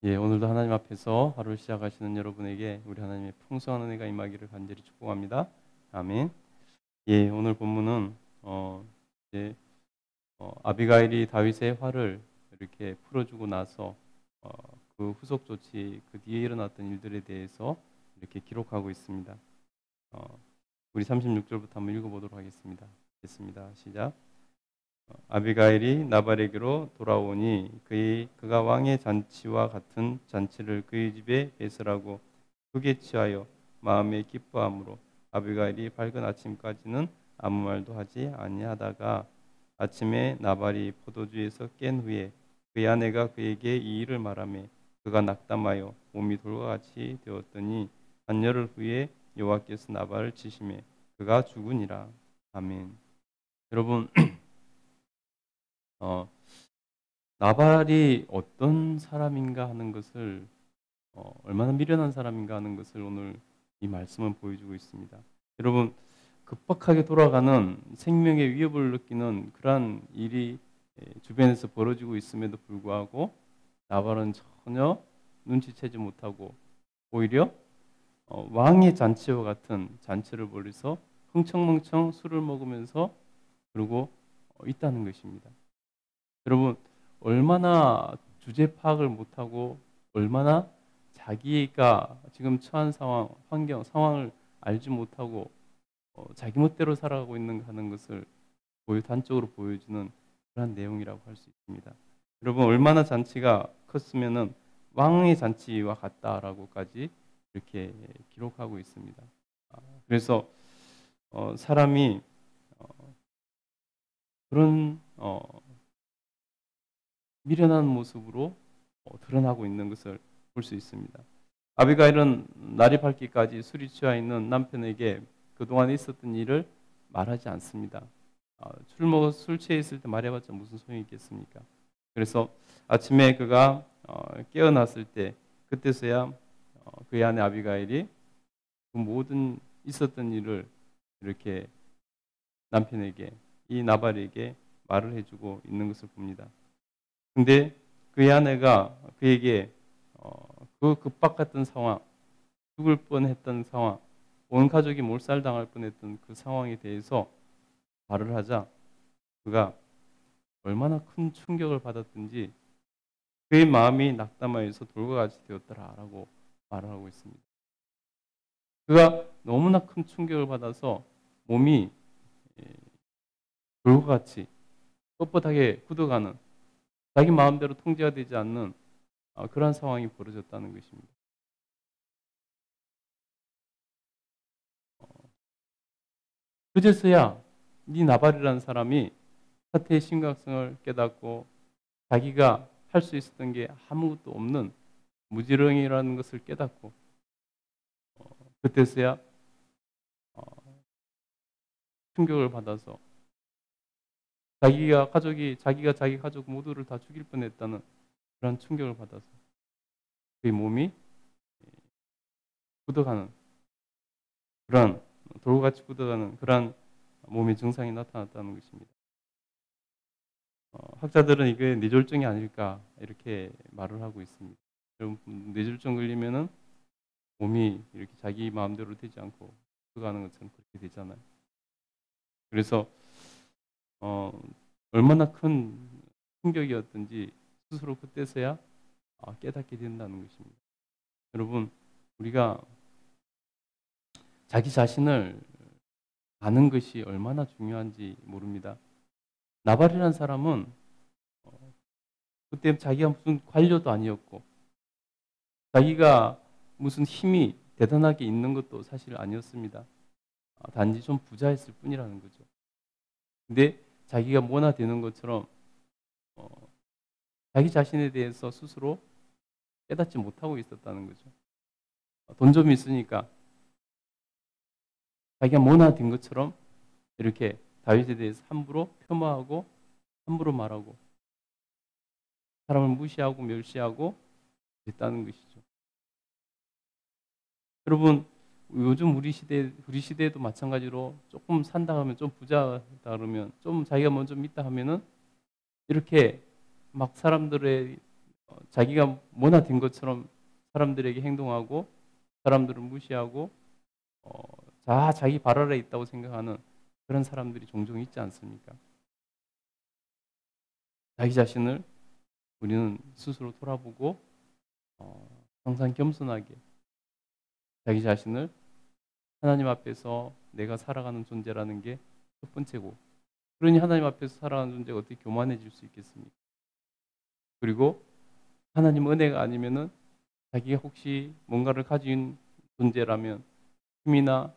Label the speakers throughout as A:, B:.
A: 예, 오늘도 하나님 앞에서 하루를 시작하시는 여러분에게 우리 하나님의 풍성한 은혜가 임하기를 간절히 축복합니다. 아멘. 예, 오늘 본문은 이제 아비가일이 다윗의 화를 이렇게 풀어주고 나서 어, 그 후속 조치 그 뒤에 일어났던 일들에 대해서 이렇게 기록하고 있습니다. 우리 36절부터 한번 읽어보도록 하겠습니다. 됐습니다. 시작. 아비가일이 나발에게로 돌아오니 그가 왕의 잔치와 같은 잔치를 그의 집에 베풀라고 크게 취하여 마음에 기뻐함으로 아비가일이 밝은 아침까지는 아무 말도 하지 아니하다가 아침에 나발이 포도주에서 깬 후에 그의 아내가 그에게 이 일을 말하며 그가 낙담하여 몸이 돌과 같이 되었더니 한 열흘 후에 여호와께서 나발을 치시매 그가 죽으니라. 아멘. 여러분, 어, 나발이 어떤 사람인가 하는 것을 얼마나 미련한 사람인가 하는 것을 오늘 이 말씀은 보여주고 있습니다. 여러분, 급박하게 돌아가는 생명의 위협을 느끼는 그러한 일이 주변에서 벌어지고 있음에도 불구하고 나발은 전혀 눈치채지 못하고 오히려 왕의 잔치와 같은 잔치를 벌여서 흥청망청 술을 먹으면서 그러고 있다는 것입니다. 여러분, 얼마나 주제 파악을 못하고 얼마나 자기가 지금 처한 상황, 환경, 상황을 알지 못하고 자기 멋대로 살아가고 있는가 하는 것을 단적으로 보여주는 그런 내용이라고 할 수 있습니다. 여러분, 얼마나 잔치가 컸으면은 왕의 잔치와 같다라고까지 이렇게 기록하고 있습니다. 그래서 사람이 그런 미련한 모습으로 드러나고 있는 것을 볼 수 있습니다. 아비가일은 날이 밝기까지 술이 취하 있는 남편에게 그동안 있었던 일을 말하지 않습니다. 술 취해 있을 때 말해봤자 무슨 소용이 있겠습니까? 그래서 아침에 그가 깨어났을 때 그때서야 그의 아내 아비가일이 그 모든 있었던 일을 이렇게 남편에게 이 나발에게 말을 해주고 있는 것을 봅니다. 근데 그의 아내가 그에게 그 급박 같은 상황, 죽을 뻔했던 상황, 온 가족이 몰살당할 뻔했던 그 상황에 대해서 말을 하자 그가 얼마나 큰 충격을 받았든지 그의 마음이 낙담하여서 돌과 같이 되었더라라고 말을 하고 있습니다. 그가 너무나 큰 충격을 받아서 몸이 돌과 같이 뻣뻣하게 굳어가는 자기 마음대로 통제가 되지 않는 그러한 상황이 벌어졌다는 것입니다. 그제서야 이 나발이라는 사람이 사태의 심각성을 깨닫고 자기가 할 수 있었던 게 아무것도 없는 무지렁이라는 것을 깨닫고 그때서야 어, 충격을 받아서 자기가 자기 가족 모두를 다 죽일 뻔했다는 그런 충격을 받아서 그의 몸이 굳어가는 그런 돌같이 굳어가는 그런 몸의 증상이 나타났다는 것입니다. 학자들은 이게 뇌졸중이 아닐까 이렇게 말을 하고 있습니다. 여러분, 뇌졸중 걸리면은 몸이 이렇게 자기 마음대로 되지 않고 굳어가는 것처럼 그렇게 되잖아요. 그래서 어, 얼마나 큰 충격이었든지 스스로 그때서야 깨닫게 된다는 것입니다. 여러분, 우리가 자기 자신을 아는 것이 얼마나 중요한지 모릅니다. 나발이라는 사람은 그때 자기가 무슨 관료도 아니었고 자기가 무슨 힘이 대단하게 있는 것도 사실 아니었습니다. 단지 좀 부자였을 뿐이라는 거죠. 근데 자기가 뭐나 되는 것처럼 자기 자신에 대해서 스스로 깨닫지 못하고 있었다는 거죠. 돈 좀 있으니까 자기가 뭐나 된 것처럼 이렇게 다윗에 대해서 함부로 폄하하고 함부로 말하고 사람을 무시하고 멸시하고 있다는 것이죠. 여러분, 요즘 우리 시대에도 마찬가지로 조금 산다 하면 좀 부자다 그러면 좀 자기가 먼저 믿다 하면은 이렇게 막 사람들의 자기가 뭐나 된 것처럼 사람들에게 행동하고 사람들을 무시하고 자기 발 아래에 있다고 생각하는 그런 사람들이 종종 있지 않습니까? 자기 자신을 우리는 스스로 돌아보고 항상 겸손하게 자기 자신을 하나님 앞에서 내가 살아가는 존재라는 게 첫 번째고, 그러니 하나님 앞에서 살아가는 존재가 어떻게 교만해질 수 있겠습니까? 그리고 하나님 은혜가 아니면은 자기가 혹시 뭔가를 가진 존재라면, 힘이나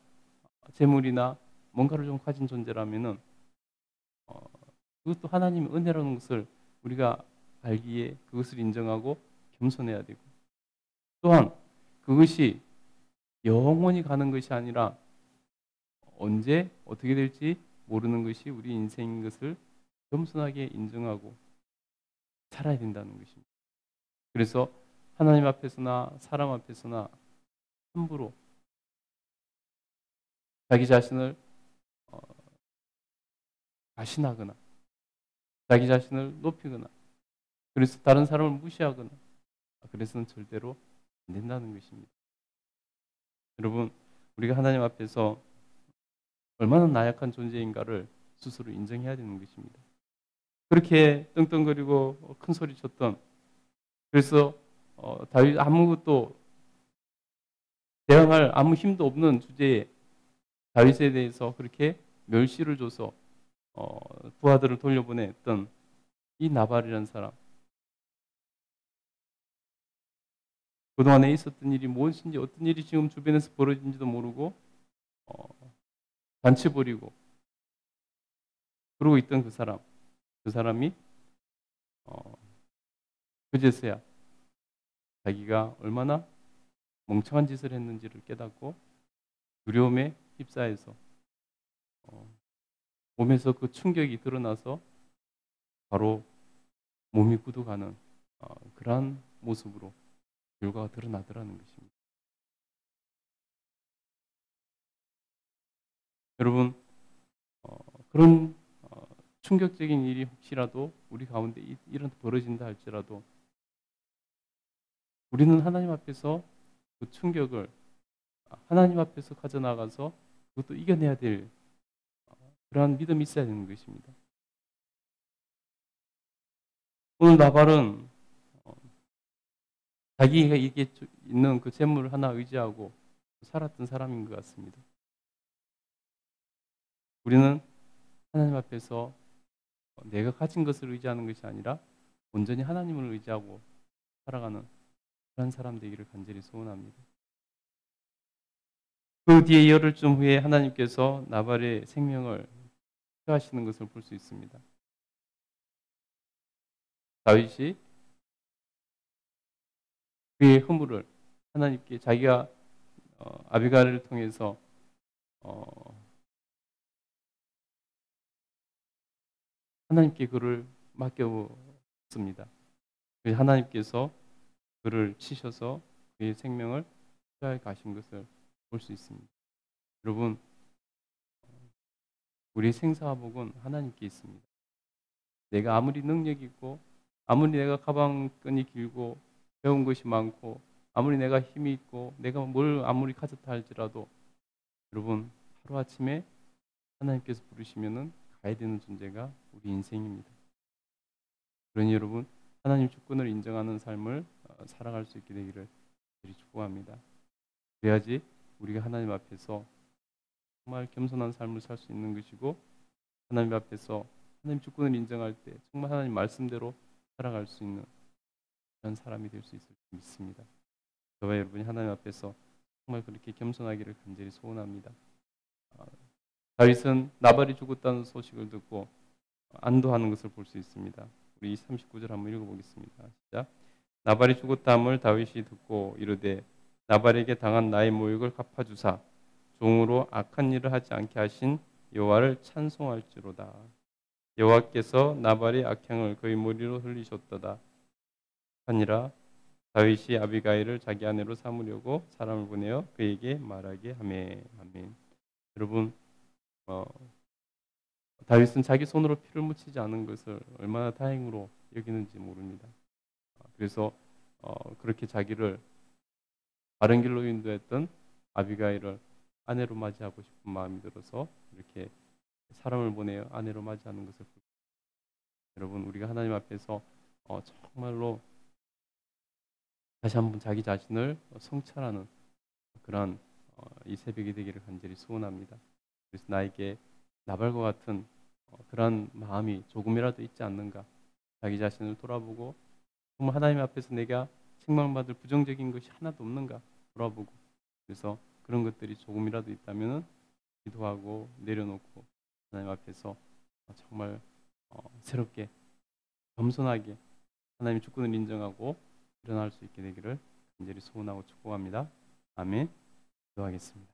A: 재물이나 뭔가를 좀 가진 존재라면은 그것도 하나님의 은혜라는 것을 우리가 알기에 그것을 인정하고 겸손해야 되고, 또한 그것이 영원히 가는 것이 아니라 언제 어떻게 될지 모르는 것이 우리 인생인 것을 겸손하게 인정하고 살아야 된다는 것입니다. 그래서 하나님 앞에서나 사람 앞에서나 함부로 자기 자신을 과신하거나 자기 자신을 높이거나 그래서 다른 사람을 무시하거나 그래서는 절대로 안 된다는 것입니다. 여러분, 우리가 하나님 앞에서 얼마나 나약한 존재인가를 스스로 인정해야 되는 것입니다. 그렇게 떵떵거리고 큰 소리 쳤던, 그래서 다윗 아무것도 대항할 아무 힘도 없는 주제에 다윗에 대해서 그렇게 멸시를 줘서 부하들을 돌려보냈던 이 나발이라는 사람, 그동안에 있었던 일이 무엇인지 어떤 일이 지금 주변에서 벌어진지도 모르고 잔치 부리고 그러고 있던 그 사람이 그제서야 자기가 얼마나 멍청한 짓을 했는지를 깨닫고 두려움에 휩싸여서 몸에서 그 충격이 드러나서 바로 몸이 굳어가는 그러한 모습으로 결과가 드러나더라는 것입니다. 여러분, 그런 충격적인 일이 혹시라도 우리 가운데 이런 벌어진다 할지라도 우리는 하나님 앞에서 그 충격을 하나님 앞에서 가져나가서 그것도 이겨내야 될 그러한 믿음이 있어야 되는 것입니다. 오늘 나발은 자기가 이게 있는 그 재물을 하나 의지하고 살았던 사람인 것 같습니다. 우리는 하나님 앞에서 내가 가진 것을 의지하는 것이 아니라 온전히 하나님을 의지하고 살아가는 그런 사람 되기를 간절히 소원합니다. 그 뒤에 열흘쯤 후에 하나님께서 나발의 생명을 취하시는 것을 볼 수 있습니다. 다윗이 그의 허물을 하나님께 자기가 아비갈을 통해서 하나님께 그를 맡겼습니다. 하나님께서 그를 치셔서 그의 생명을 취하여 가신 것을 볼 수 있습니다. 여러분, 우리의 생사화복은 하나님께 있습니다. 내가 아무리 능력이 있고 아무리 내가 가방끈이 길고 배운 것이 많고 아무리 내가 힘이 있고 내가 뭘 아무리 가졌다 할지라도 여러분, 하루아침에 하나님께서 부르시면은 가야 되는 존재가 우리 인생입니다. 그러니 여러분, 하나님 주권을 인정하는 삶을 살아갈 수 있게 되기를 축복합니다. 그래야지 우리가 하나님 앞에서 정말 겸손한 삶을 살 수 있는 것이고 하나님 앞에서 하나님 주권을 인정할 때 정말 하나님 말씀대로 살아갈 수 있는 그런 사람이 될 수 있을 줄 믿습니다. 저와 여러분이 하나님 앞에서 정말 그렇게 겸손하기를 간절히 소원합니다. 다윗은 나발이 죽었다는 소식을 듣고 안도하는 것을 볼 수 있습니다. 우리 39절 한번 읽어보겠습니다. 시작. 나발이 죽었다함을 다윗이 듣고 이르되 나발에게 당한 나의 모욕을 갚아주사 종으로 악한 일을 하지 않게 하신 여호와를 찬송할지로다. 여호와께서 나발의 악행을 그의 머리로 흘리셨도다 하니라. 다윗이 아비가일을 자기 아내로 삼으려고 사람을 보내어 그에게 말하게 하매. 아멘. 여러분, 다윗은 자기 손으로 피를 묻히지 않은 것을 얼마나 다행으로 여기는지 모릅니다. 그래서 그렇게 자기를 바른 길로 인도했던 아비가일을 아내로 맞이하고 싶은 마음이 들어서 이렇게 사람을 보내어 아내로 맞이하는 것을 봅니다. 여러분, 우리가 하나님 앞에서 정말로 다시 한번 자기 자신을 성찰하는 그러한 이 새벽이 되기를 간절히 소원합니다. 그래서 나에게 나발과 같은 그러한 마음이 조금이라도 있지 않는가, 자기 자신을 돌아보고 정말 하나님 앞에서 내가 책망받을 부정적인 것이 하나도 없는가 돌아보고, 그래서 그런 것들이 조금이라도 있다면 기도하고 내려놓고 하나님 앞에서 정말 새롭게 겸손하게 하나님의 주권을 인정하고 일어날 수 있게 되기를 간절히 소원하고 축복합니다. 아멘. 기도하겠습니다.